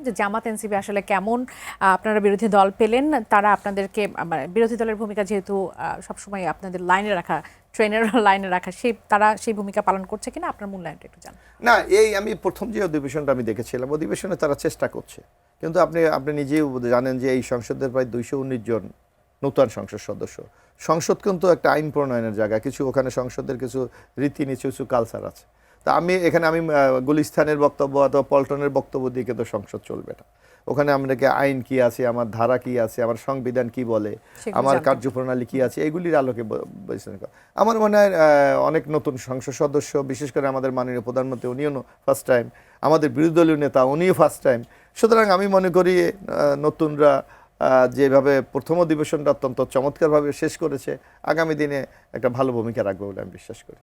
যে জামাত এনসিপি আসলে কেমন আপনারা বিরোধী দল পেলেন, তারা আপনাদেরকে বিরোধী দলের ভূমিকা যেহেতু সবসময় আপনাদের লাইনে রাখা, ট্রেনের লাইনে রাখা, তারা সেই ভূমিকা পালন করছে কিনা আপনার মূল্যায়নটা একটু জানান। না, আমি প্রথম যে অধিবেশনটা আমি দেখেছিলাম, অধিবেশনে তারা চেষ্টা করছে, কিন্তু আপনি নিজেই জানেন যে এই সংসদের প্রায় 219 জন নতুন সংসদ সদস্য। সংসদ কিন্তু একটা আইন প্রণয়নের জায়গা, কিছু ওখানে সংসদের কিছু রীতিনীতি, কিছু কালচার আছে। তা আমি গুলিস্তানের বক্তব্য অথবা পল্টনের বক্তব্য দিয়ে কিন্তু সংসদ চলবে না। ওখানে আমাদেরকে আইন কি আছে, আমার ধারা কি আছে, আমার সংবিধান কি বলে, আমার কার্যপ্রণালী কি আছে, এগুলির আলোকে আমার মনে হয় অনেক নতুন সংসদ সদস্য, বিশেষ করে আমাদের মাননীয় প্রধানমন্ত্রী, উনিও ফার্স্ট টাইম, আমাদের বিরোধী দলীয় নেতা উনিও ফার্স্ট টাইম। সুতরাং আমি মনে করি নতুনরা যেভাবে প্রথম অধিবেশনটা অত্যন্ত চমৎকারভাবে শেষ করেছে, আগামী দিনে একটা ভালো ভূমিকা রাখবে বলে আমি বিশ্বাস করি।